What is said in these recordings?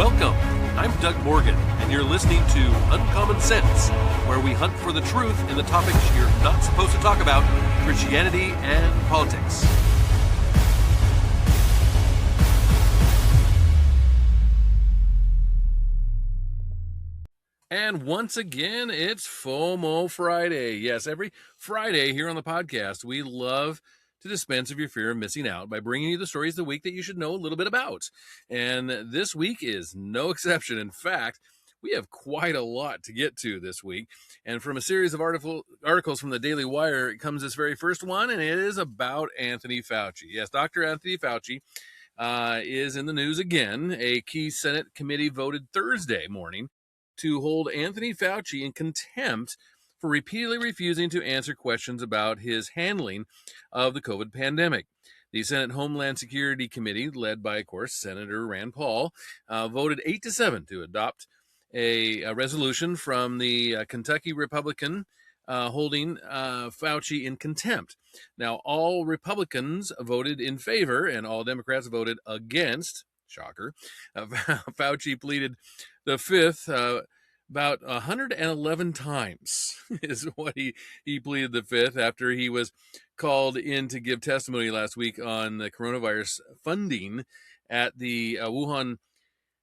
Welcome. I'm Doug Morgan, and you're listening to Uncommon Sense, where we hunt for the truth in the topics you're not supposed to talk about, Christianity and politics. And once again, it's FOMO Friday. Yes, every Friday here on the podcast, we love to dispense of your fear of missing out by bringing you the stories of the week that you should know a little bit about. And this week is no exception. In fact, we have quite a lot to get to this week. And from a series of articles from the Daily Wire, comes this very first one, and it is about Anthony Fauci. Yes, Dr. Anthony Fauci is in the news again. A key Senate committee voted Thursday morning to hold Anthony Fauci in contempt for repeatedly refusing to answer questions about his handling of the COVID pandemic. The Senate Homeland Security Committee, led by, of course, Senator Rand Paul, voted 8-7 to adopt a resolution from the Kentucky Republican holding Fauci in contempt. Now, all Republicans voted in favor and all Democrats voted against. Shocker. Fauci pleaded the fifth about 111 times is what he pleaded the fifth after he was called in to give testimony last week on the coronavirus funding at the Wuhan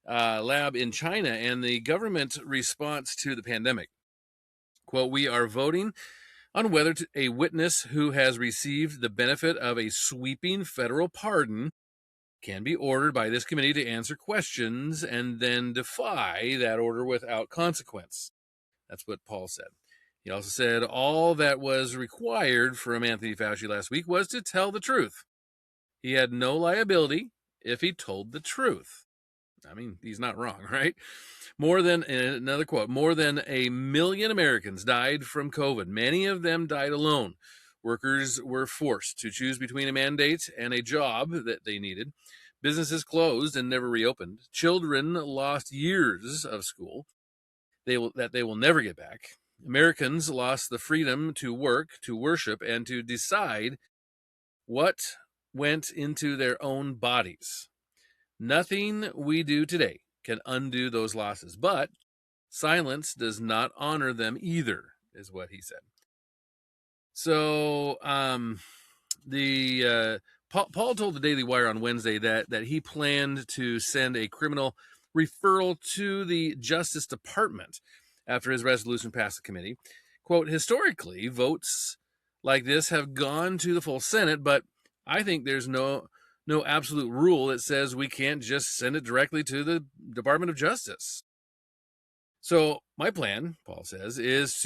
lab in China and the government response to the pandemic. Quote, "We are voting on whether a witness who has received the benefit of a sweeping federal pardon can be ordered by this committee to answer questions and then defy that order without consequence." That's what Paul said. He also said all that was required from Anthony Fauci last week was to tell the truth. He had no liability if he told the truth. I mean, he's not wrong, right? Another quote, more than 1 million Americans died from COVID. Many of them died alone. Workers were forced to choose between a mandate and a job that they needed. Businesses closed and never reopened. Children lost years of school that they will never get back. Americans lost the freedom to work, to worship, and to decide what went into their own bodies. Nothing we do today can undo those losses, but silence does not honor them either, is what he said. So Paul told the Daily Wire on Wednesday that he planned to send a criminal referral to the Justice Department after his resolution passed the committee. Quote, "Historically, votes like this have gone to the full Senate, but I think there's no absolute rule that says we can't just send it directly to the Department of Justice. So my plan," Paul says, is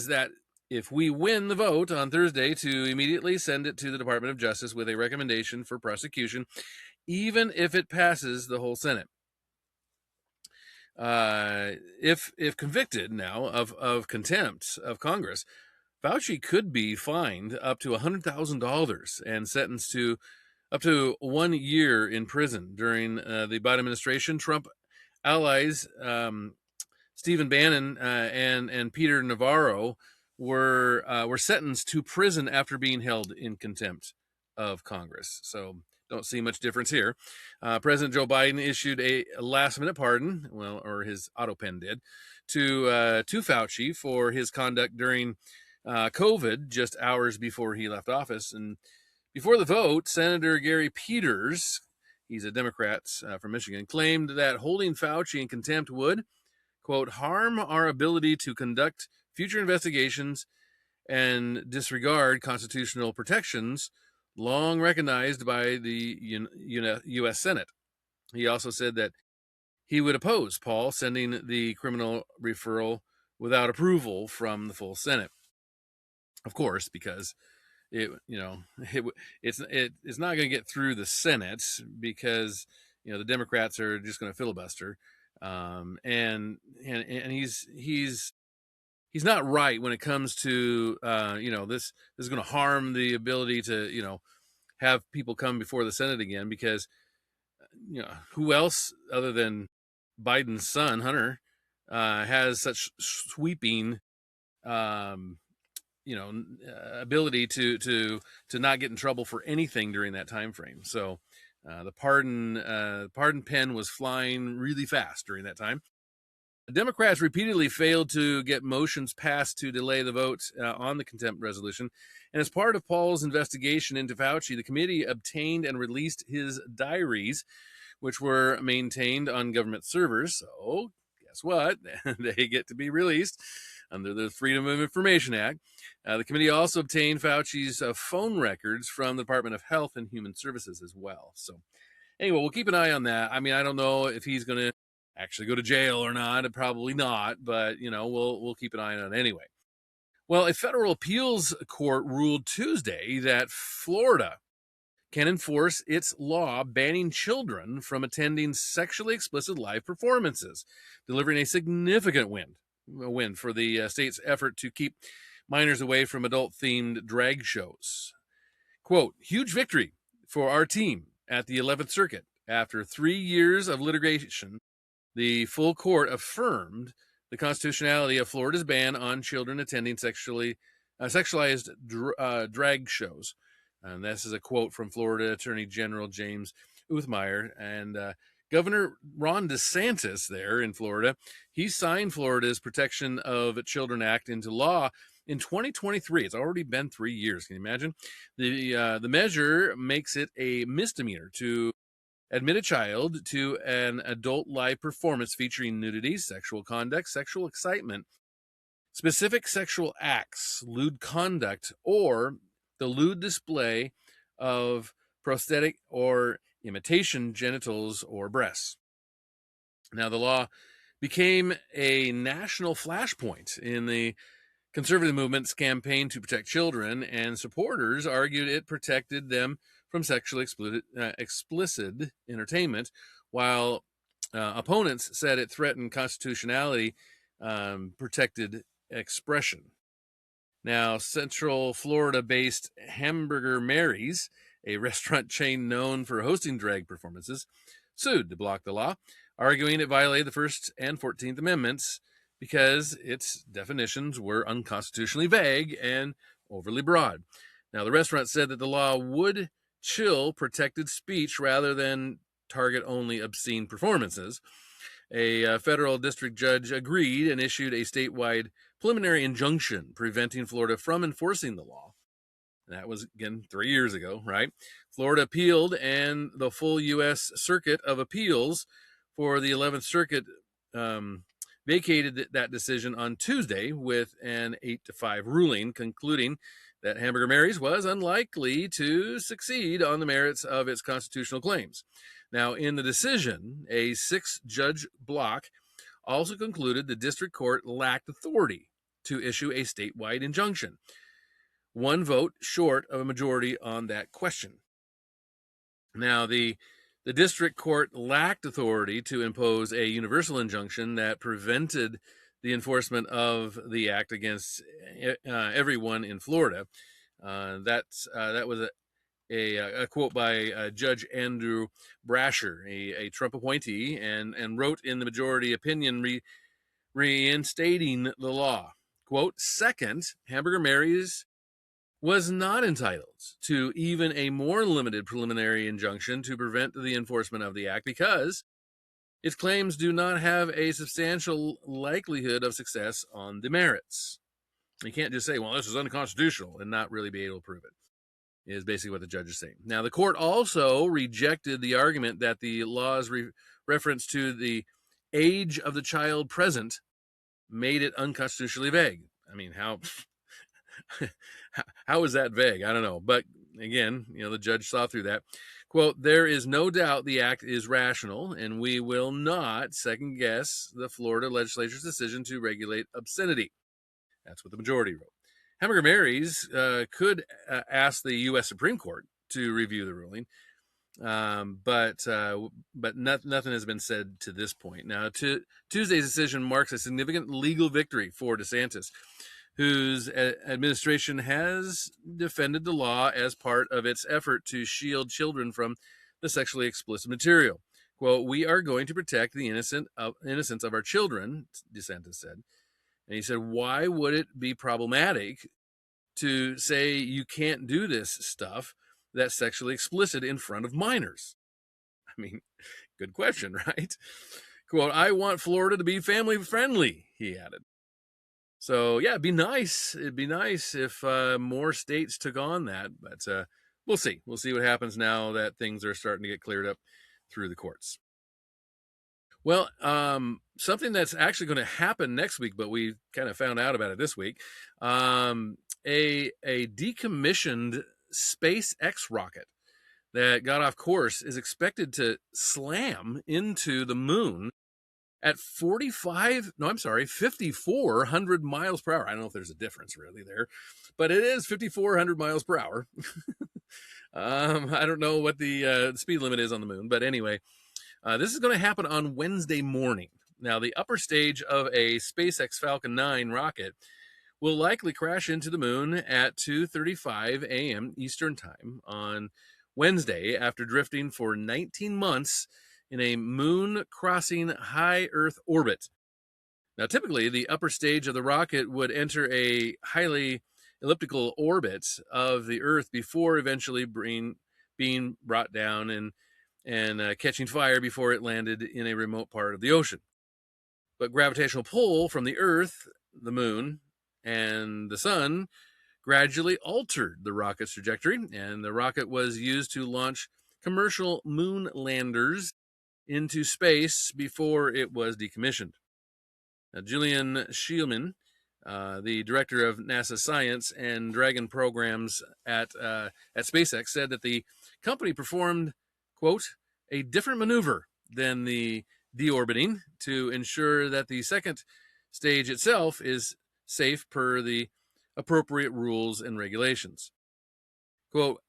that if we win the vote on Thursday, to immediately send it to the Department of Justice with a recommendation for prosecution, even if it passes the whole Senate. If convicted now of contempt of Congress, Fauci could be fined up to $100,000 and sentenced to up to 1 year in prison. During the Biden administration, Trump allies Stephen Bannon and Peter Navarro were sentenced to prison after being held in contempt of Congress. So don't see much difference here. President Joe Biden issued a last-minute pardon, or his auto pen did, to Fauci for his conduct during COVID just hours before he left office. And before the vote, Senator Gary Peters, he's a Democrat from Michigan, claimed that holding Fauci in contempt would, quote, "harm our ability to conduct future investigations and disregard constitutional protections long recognized by the U.S. Senate." He also said that he would oppose Paul sending the criminal referral without approval from the full Senate. Of course, because it's not going to get through the Senate because the Democrats are just going to filibuster, and he's not right when it comes to this is going to harm the ability to have people come before the Senate again, because who else other than Biden's son Hunter has such sweeping ability to not get in trouble for anything during that time frame. So The pardon pen was flying really fast during that time. The Democrats repeatedly failed to get motions passed to delay the vote on the contempt resolution. And as part of Paul's investigation into Fauci, the committee obtained and released his diaries, which were maintained on government servers. So, guess what? They get to be released under the Freedom of Information Act. The committee also obtained Fauci's phone records from the Department of Health and Human Services as well. So, anyway, we'll keep an eye on that. I mean, I don't know if he's going to actually go to jail or not. Probably not, but we'll keep an eye on it anyway. Well, a federal appeals court ruled Tuesday that Florida can enforce its law banning children from attending sexually explicit live performances, delivering a significant win for the state's effort to keep minors away from adult-themed drag shows. Quote, huge victory for our team at the 11th Circuit. After 3 years of litigation, the full court affirmed the constitutionality of Florida's ban on children attending sexualized drag shows. And this is a quote from Florida Attorney General James Uthmire. And Governor Ron DeSantis there in Florida, he signed Florida's Protection of Children Act into law in 2023. It's already been 3 years. Can you imagine? The measure makes it a misdemeanor to admit a child to an adult live performance featuring nudity, sexual conduct, sexual excitement, specific sexual acts, lewd conduct, or the lewd display of prosthetic or imitation genitals or breasts. Now, the law became a national flashpoint in the conservative movement's campaign to protect children, and supporters argued it protected them from sexually explicit entertainment, while opponents said it threatened constitutionality protected expression. Now, Central Florida-based Hamburger Mary's, a restaurant chain known for hosting drag performances, sued to block the law, arguing it violated the First and 14th Amendments because its definitions were unconstitutionally vague and overly broad. Now, the restaurant said that the law would chill protected speech rather than target only obscene performances. A federal district judge agreed and issued a statewide preliminary injunction preventing Florida from enforcing the law. That was, again, 3 years ago, right? Florida appealed, and the full U.S. Circuit of Appeals for the 11th Circuit vacated that decision on Tuesday with an 8-5 ruling, concluding that Hamburger Mary's was unlikely to succeed on the merits of its constitutional claims. Now, in the decision, a 6-judge block also concluded the district court lacked authority to issue a statewide injunction, one vote short of a majority on that question. Now, the district court lacked authority to impose a universal injunction that prevented the enforcement of the act against everyone in Florida. That was a quote by Judge Andrew Brasher, a Trump appointee, and wrote in the majority opinion reinstating the law. Quote, second, Hamburger Mary's was not entitled to even a more limited preliminary injunction to prevent the enforcement of the act because its claims do not have a substantial likelihood of success on the merits. You can't just say, well, this is unconstitutional and not really be able to prove it, is basically what the judge is saying. Now, the court also rejected the argument that the law's reference to the age of the child present made it unconstitutionally vague. I mean, how is that vague? I don't know. But again, the judge saw through that. Quote, there is no doubt the act is rational, and we will not second guess the Florida legislature's decision to regulate obscenity. That's what the majority wrote. Hamburger Mary's could ask the U.S. Supreme Court to review the ruling, but nothing has been said to this point. Now, Tuesday's decision marks a significant legal victory for DeSantis, whose administration has defended the law as part of its effort to shield children from the sexually explicit material. Quote, we are going to protect the innocence of our children, DeSantis said. And he said, why would it be problematic to say you can't do this stuff that's sexually explicit in front of minors? mean, good question, right? Quote, I want Florida to be family friendly, he added. So, yeah, it'd be nice. It'd be nice if more states took on that. But we'll see. We'll see what happens now that things are starting to get cleared up through the courts. Well, something that's actually going to happen next week, but we kind of found out about it this week. A decommissioned SpaceX rocket that got off course is expected to slam into the moon at 5,400 miles per hour. I don't know if there's a difference really there, but it is 5,400 miles per hour. I don't know what the speed limit is on the moon, but anyway, this is going to happen on Wednesday morning. Now, the upper stage of a SpaceX Falcon 9 rocket will likely crash into the moon at 2:35 a.m. Eastern Time on Wednesday after drifting for 19 months in a moon-crossing high Earth orbit. Now, typically, the upper stage of the rocket would enter a highly elliptical orbit of the Earth before eventually being brought down and catching fire before it landed in a remote part of the ocean. But gravitational pull from the Earth, the moon, and the sun gradually altered the rocket's trajectory, and the rocket was used to launch commercial moon landers into space before it was decommissioned. Now, Julian Scheelman, the director of NASA Science and Dragon programs at SpaceX, said that the company performed, quote, a different maneuver than the deorbiting to ensure that the second stage itself is safe per the appropriate rules and regulations. Quote,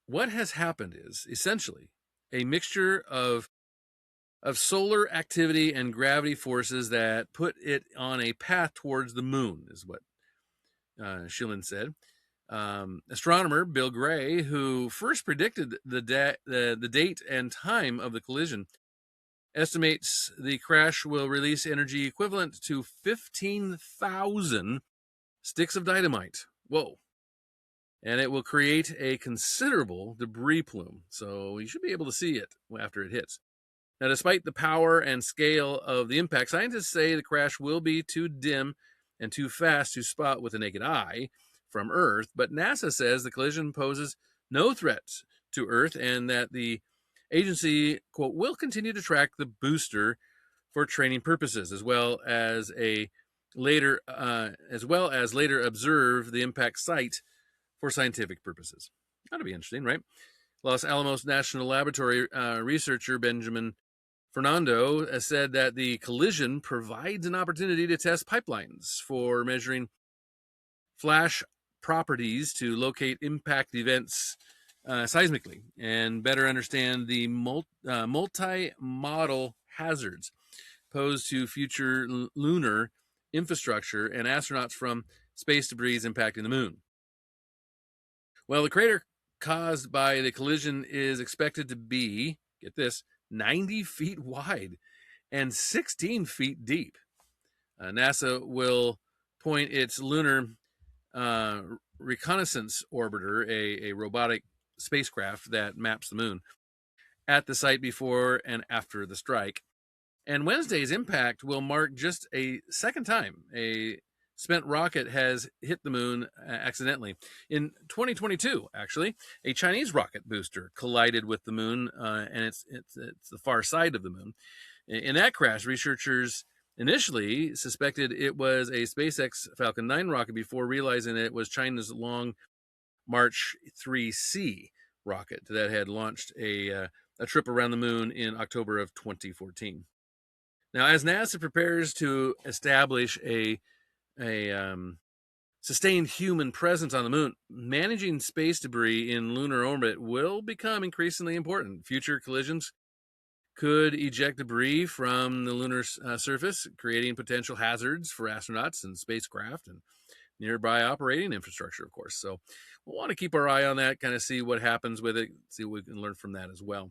what has happened is essentially a mixture of solar activity and gravity forces that put it on a path towards the moon, is what Schillen said. Astronomer Bill Gray, who first predicted the date and time of the collision, estimates the crash will release energy equivalent to 15,000 sticks of dynamite. Whoa. And it will create a considerable debris plume, so you should be able to see it after it hits. Now, despite the power and scale of the impact, scientists say the crash will be too dim and too fast to spot with the naked eye from Earth, but NASA says the collision poses no threat to Earth and that the agency, quote, will continue to track the booster for training purposes, as well as later observe the impact site for scientific purposes. That'll be interesting, right? Los Alamos National Laboratory researcher Benjamin Fernando has said that the collision provides an opportunity to test pipelines for measuring flash properties to locate impact events seismically and better understand the multi-modal hazards posed to future lunar infrastructure and astronauts from space debris impacting the moon. Well, the crater caused by the collision is expected to be, get this, 90 feet wide and 16 feet deep. NASA will point its lunar reconnaissance orbiter, a robotic spacecraft that maps the moon, at the site before and after the strike. And Wednesday's impact will mark just a second time a spent rocket has hit the moon accidentally. In 2022, actually, a Chinese rocket booster collided with the moon, and it's the far side of the moon. In that crash, researchers initially suspected it was a SpaceX Falcon 9 rocket before realizing it was China's Long March 3C rocket that had launched a trip around the moon in October of 2014. Now, as NASA prepares to establish a sustained human presence on the moon, managing space debris in lunar orbit will become increasingly important. Future collisions could eject debris from the lunar surface, creating potential hazards for astronauts and spacecraft and nearby operating infrastructure, of course. So we'll want to keep our eye on that, kind of see what happens with it, see what we can learn from that as well.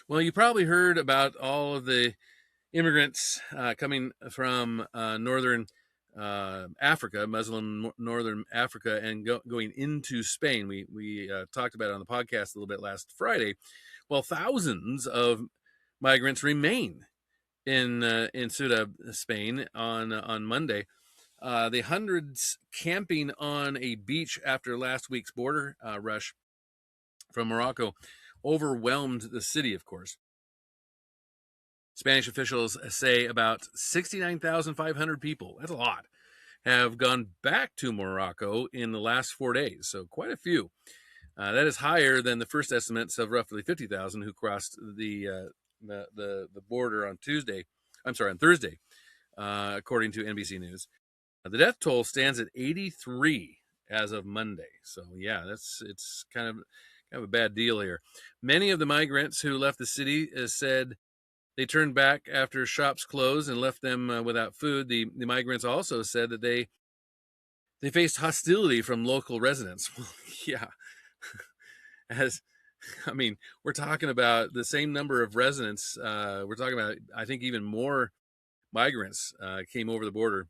Well, you probably heard about all of the immigrants coming from northern Africa, Muslim northern Africa, and going into Spain. We talked about it on the podcast a little bit last Friday. Well, thousands of migrants remain in Ceuta, Spain, on Monday. The hundreds camping on a beach after last week's border rush from Morocco overwhelmed the city, of course. Spanish officials say about 69,500 people, that's a lot, have gone back to Morocco in the last 4 days, so quite a few. That is higher than the first estimates of roughly 50,000 who crossed the border on Thursday, according to NBC News. The death toll stands at 83 as of Monday. So yeah, it's kind of a bad deal here. Many of the migrants who left the city said they turned back after shops closed and left them without food. The migrants also said that they faced hostility from local residents. Well, yeah, we're talking about the same number of residents. We're talking about, I think, even more migrants came over the border.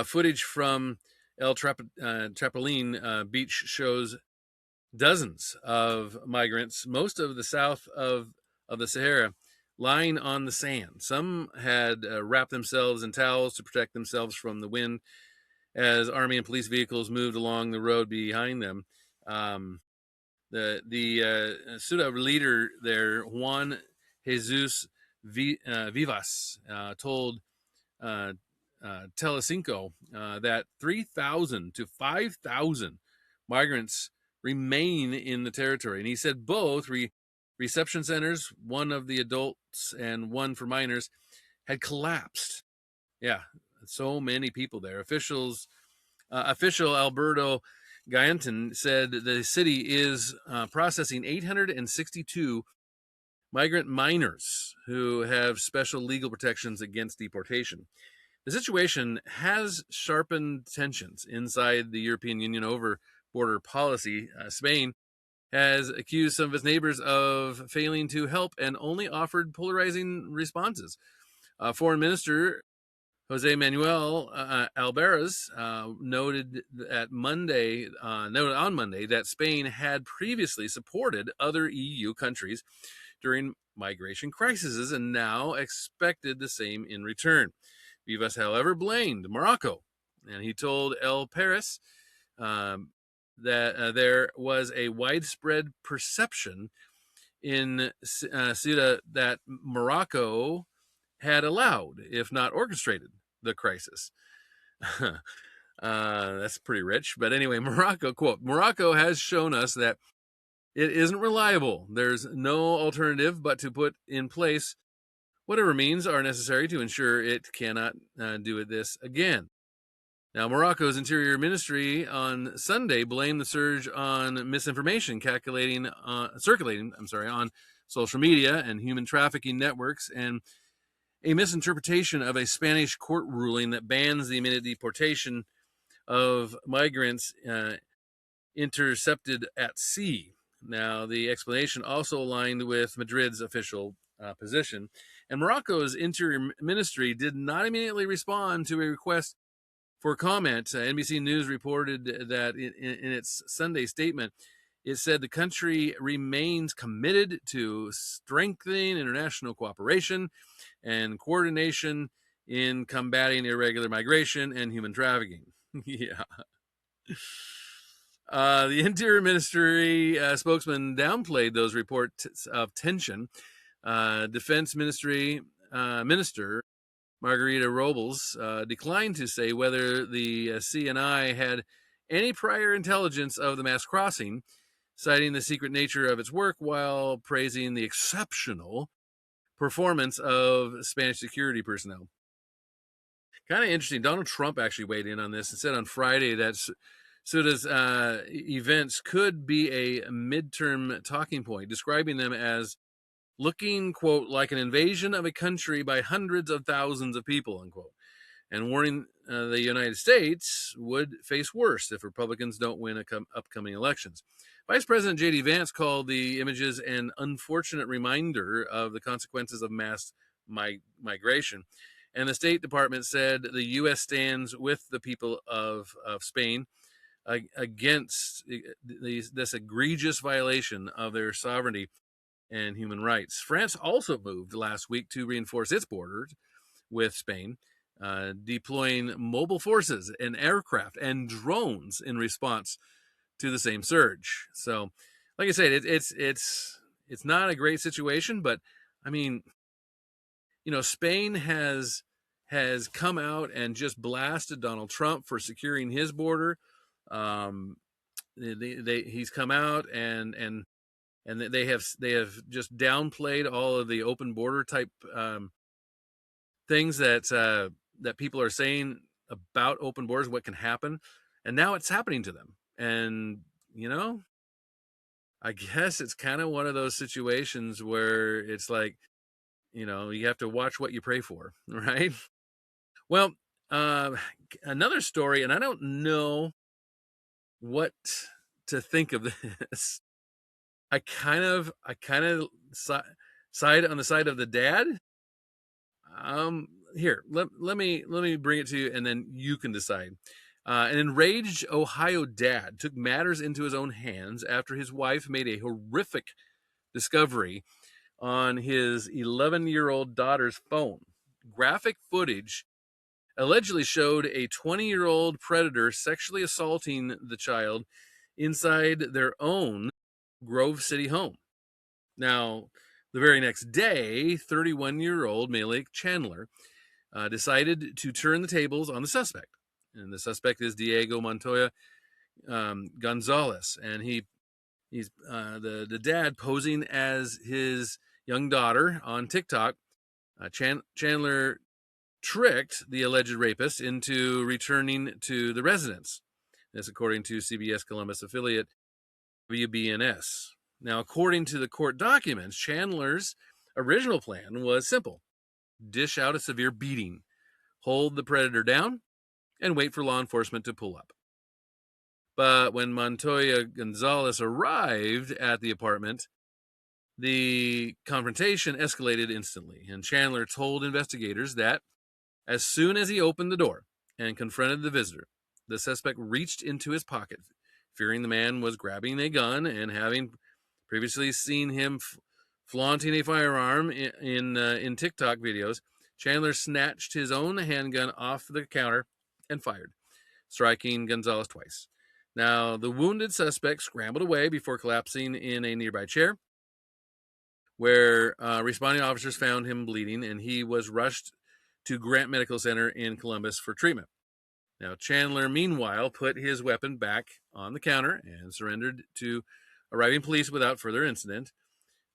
Footage from El Trapolín beach shows dozens of migrants, most of the south of the Sahara, lying on the sand. Some had wrapped themselves in towels to protect themselves from the wind as army and police vehicles moved along the road behind them. The Ceuta leader there, Juan Jesus Vivas, told Telecinco that 3,000 to 5,000 migrants remain in the territory. And he said both reception centers, one of the adults and one for minors, had collapsed. Yeah, so many people there. Official Alberto Gayanton said the city is processing 862 migrant minors who have special legal protections against deportation. The situation has sharpened tensions inside the European Union over border policy. Spain has accused some of its neighbors of failing to help and only offered polarizing responses. Foreign Minister Jose Manuel Alvarez noted on Monday that Spain had previously supported other EU countries during migration crises and now expected the same in return. Vivas, however, blamed Morocco, and he told El País that there was a widespread perception in Ceuta that Morocco had allowed, if not orchestrated, the crisis. That's pretty rich. But anyway, Morocco has shown us that it isn't reliable. There's no alternative but to put in place whatever means are necessary to ensure it cannot do this again. Now, Morocco's Interior Ministry on Sunday blamed the surge on misinformation circulating on social media and human trafficking networks, and a misinterpretation of a Spanish court ruling that bans the immediate deportation of migrants intercepted at sea. Now, the explanation also aligned with Madrid's official position, and Morocco's Interior Ministry did not immediately respond to a request for comment. NBC News reported that in its Sunday statement, it said the country remains committed to strengthening international cooperation and coordination in combating irregular migration and human trafficking. Yeah. The Interior Ministry spokesman downplayed those reports of tension. Defense Ministry Minister Margarita Robles declined to say whether the CNI had any prior intelligence of the mass crossing, citing the secret nature of its work while praising the exceptional performance of Spanish security personnel. Kind of interesting. Donald Trump actually weighed in on this and said on Friday that Ceuta's events could be a midterm talking point, describing them as looking, quote, like an invasion of a country by hundreds of thousands of people, unquote, and warning the United States would face worse if Republicans don't win upcoming elections. Vice President J.D. Vance called the images an unfortunate reminder of the consequences of mass migration. And the State Department said the U.S. stands with the people of Spain against this egregious violation of their sovereignty and human rights. France also moved last week to reinforce its borders with Spain, deploying mobile forces and aircraft and drones in response to the same surge. So, like I said, it's not a great situation, but I mean, Spain has come out and just blasted Donald Trump for securing his border. He's come out and they have just downplayed all of the open border type things that people are saying about open borders, what can happen, and now it's happening to them. And I guess it's kind of one of those situations where it's like, you have to watch what you pray for, right? Well, another story, and I don't know what to think of this. I kind of side on the side of the dad. Here, let me bring it to you, and then you can decide. An enraged Ohio dad took matters into his own hands after his wife made a horrific discovery on his 11-year-old daughter's phone. Graphic footage allegedly showed a 20-year-old predator sexually assaulting the child inside their own Grove City home. Now, the very next day, 31-year-old Malik Chandler decided to turn the tables on the suspect. And the suspect is Diego Montoya Gonzalez. And he's the dad posing as his young daughter on TikTok. Chandler tricked the alleged rapist into returning to the residence. That's according to CBS Columbus affiliate WBNS. Now, according to the court documents, Chandler's original plan was simple: dish out a severe beating, hold the predator down, and wait for law enforcement to pull up. But when Montoya Gonzalez arrived at the apartment, the confrontation escalated instantly, and Chandler told investigators that as soon as he opened the door and confronted the visitor, the suspect reached into his pocket, fearing the man was grabbing a gun, and having previously seen him flaunting a firearm in TikTok videos, Chandler snatched his own handgun off the counter and fired, striking Gonzalez twice. Now, the wounded suspect scrambled away before collapsing in a nearby chair, where responding officers found him bleeding, and he was rushed to Grant Medical Center in Columbus for treatment. Now, Chandler, meanwhile, put his weapon back on the counter and surrendered to arriving police without further incident.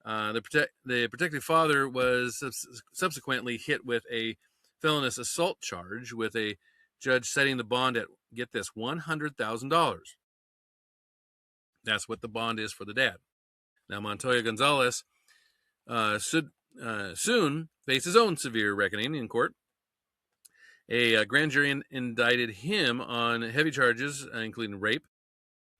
The protective father was subsequently hit with a felonious assault charge, with a judge setting the bond at, get this, $100,000. That's what the bond is for the dad. Now, Montoya Gonzalez should soon face his own severe reckoning in court. A grand jury indicted him on heavy charges, including rape,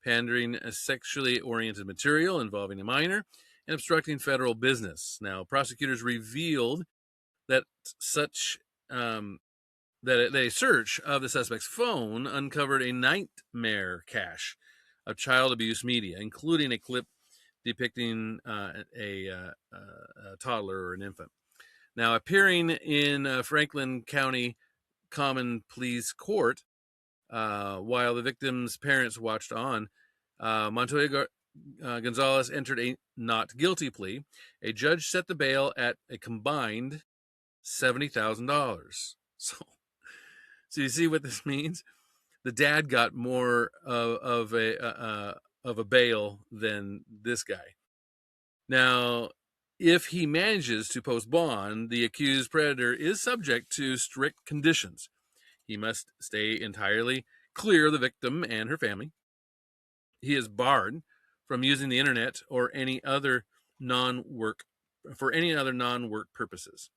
pandering a sexually oriented material involving a minor, and obstructing federal business. Now, prosecutors revealed that that a search of the suspect's phone uncovered a nightmare cache of child abuse media, including a clip depicting a toddler or an infant. Now, appearing in Franklin County Common Pleas Court, while the victim's parents watched on, Montoya Gonzalez entered a not guilty plea. A judge set the bail at a combined $70,000. So you see what this means? The dad got more of a bail than this guy. Now, if he manages to post bond, the accused predator is subject to strict conditions. He must stay entirely clear of the victim and her family. He is barred from using the internet or any other non-work purposes.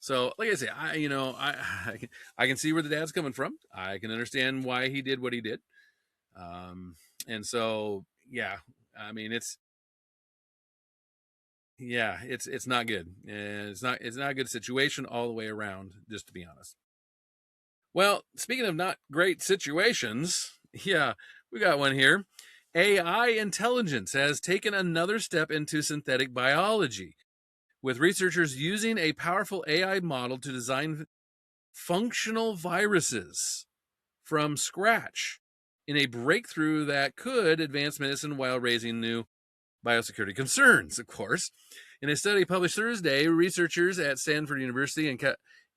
So, like I say, I can see where the dad's coming from. I can understand why he did what he did. And so, yeah, I mean, it's not good. And it's not a good situation all the way around, just to be honest. Well, speaking of not great situations, Yeah, we got one here. AI intelligence has taken another step into synthetic biology, with researchers using a powerful AI model to design functional viruses from scratch in a breakthrough that could advance medicine while raising new biosecurity concerns, of course. In a study published Thursday, researchers at Stanford University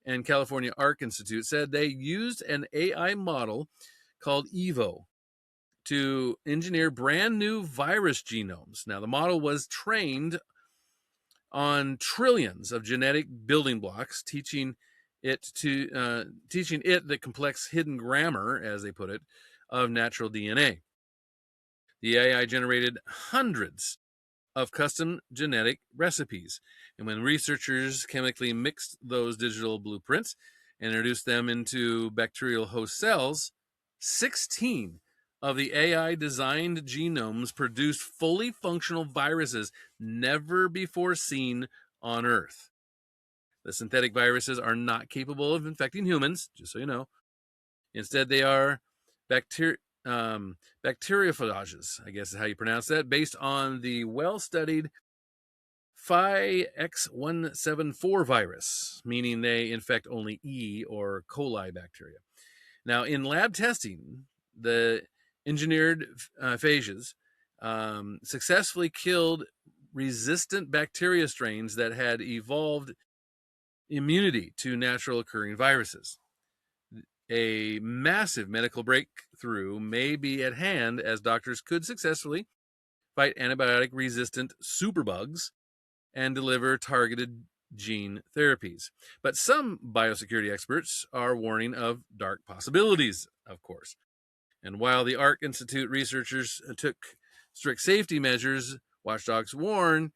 and California Arc Institute said they used an AI model called EVO to engineer brand new virus genomes. Now, the model was trained on trillions of genetic building blocks, teaching it the complex hidden grammar, as they put it, of natural DNA. The AI generated hundreds of custom genetic recipes, and when researchers chemically mixed those digital blueprints and introduced them into bacterial host cells, 16 of the AI designed genomes produced fully functional viruses never before seen on Earth. The synthetic viruses are not capable of infecting humans, just so you know. Instead, they are bacteriophages, I guess is how you pronounce that, based on the well-studied Phi-X174 virus, meaning they infect only E. or coli bacteria. Now, in lab testing, the engineered phages successfully killed resistant bacteria strains that had evolved immunity to natural occurring viruses. A massive medical breakthrough may be at hand, as doctors could successfully fight antibiotic resistant superbugs and deliver targeted gene therapies. But some biosecurity experts are warning of dark possibilities, of course. And while the Arc Institute researchers took strict safety measures, watchdogs warn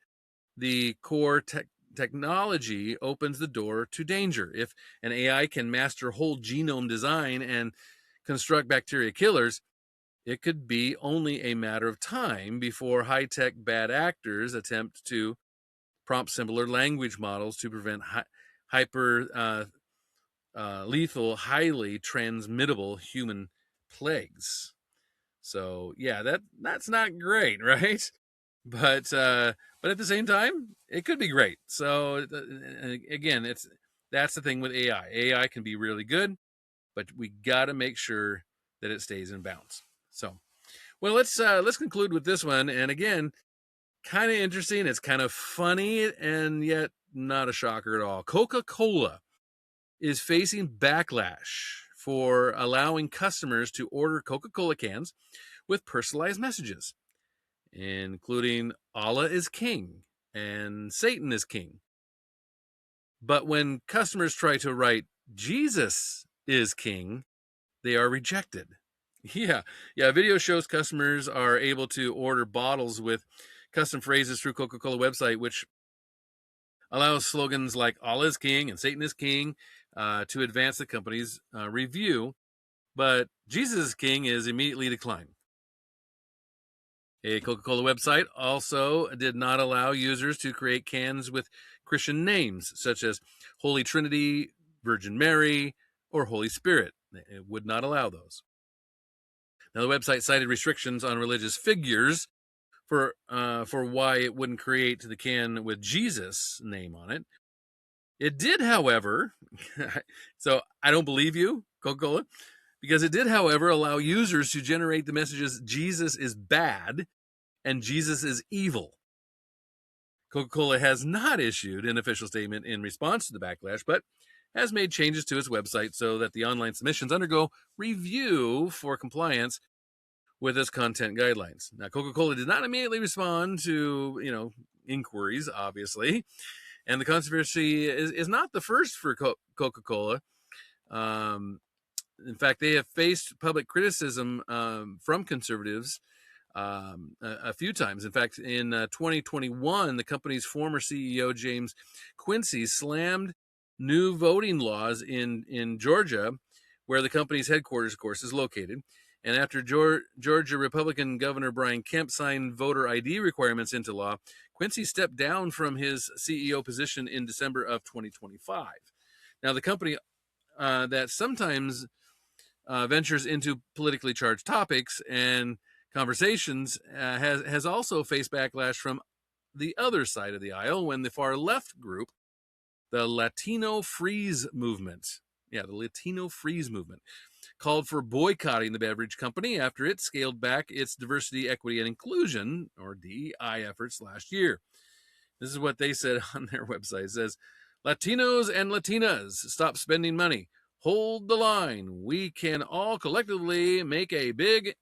the core technology opens the door to danger. If an AI can master whole genome design and construct bacteria killers, it could be only a matter of time before high-tech bad actors attempt to prompt similar language models to prevent hyper lethal, highly transmittable human plagues. So yeah, that's not great, right? But at the same time, it could be great. So again, that's the thing with AI. AI can be really good, but we got to make sure that it stays in bounds. So, well, let's conclude with this one. And again, kind of interesting. It's kind of funny and yet not a shocker at all. Coca-Cola is facing backlash for allowing customers to order Coca-Cola cans with personalized messages, including Allah is king and Satan is king. But when customers try to write Jesus is king, they are rejected. Yeah. Video shows customers are able to order bottles with custom phrases through Coca-Cola website, which allows slogans like Allah is king and Satan is king to advance the company's review. But Jesus is king is immediately declined. A Coca-Cola website also did not allow users to create cans with Christian names, such as Holy Trinity, Virgin Mary, or Holy Spirit. It would not allow those. Now, the website cited restrictions on religious figures for why it wouldn't create the can with Jesus' name on it. It did, however, so I don't believe you, Coca-Cola, because it did, however, allow users to generate the messages Jesus is bad and Jesus is evil. Coca-Cola has not issued an official statement in response to the backlash, but has made changes to its website so that the online submissions undergo review for compliance with its content guidelines. Now, Coca-Cola did not immediately respond to, inquiries, obviously, and the controversy is not the first for Coca-Cola. In fact, they have faced public criticism from conservatives a few times. In fact, in 2021, the company's former CEO, James Quincy, slammed new voting laws in Georgia, where the company's headquarters, of course, is located. And after Georgia Republican Governor Brian Kemp signed voter ID requirements into law, Quincy stepped down from his CEO position in December of 2025. Now, the company that sometimes ventures into politically charged topics and conversations has also faced backlash from the other side of the aisle when the far left group, the Latino Freeze Movement, called for boycotting the beverage company after it scaled back its diversity, equity, and inclusion, or DEI, efforts last year. This is what they said on their website. It says, Latinos and Latinas, stop spending money. Hold the line. We can all collectively make a big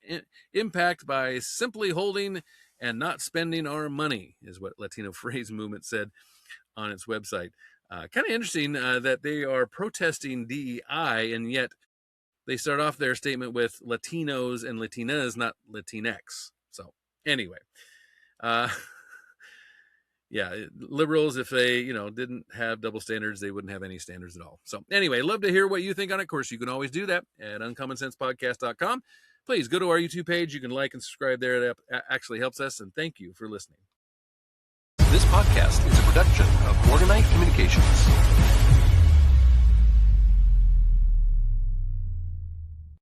impact by simply holding and not spending our money, is what Latino Freeze Movement said on its website. Kind of interesting that they are protesting DEI, and yet they start off their statement with Latinos and Latinas, not Latinx. So anyway, yeah, liberals, if they, didn't have double standards, they wouldn't have any standards at all. So anyway, love to hear what you think on it. Of course, you can always do that at uncommonsensepodcast.com. Please go to our YouTube page. You can like and subscribe there. That actually helps us. And thank you for listening. This podcast is a production of Morganite Communications.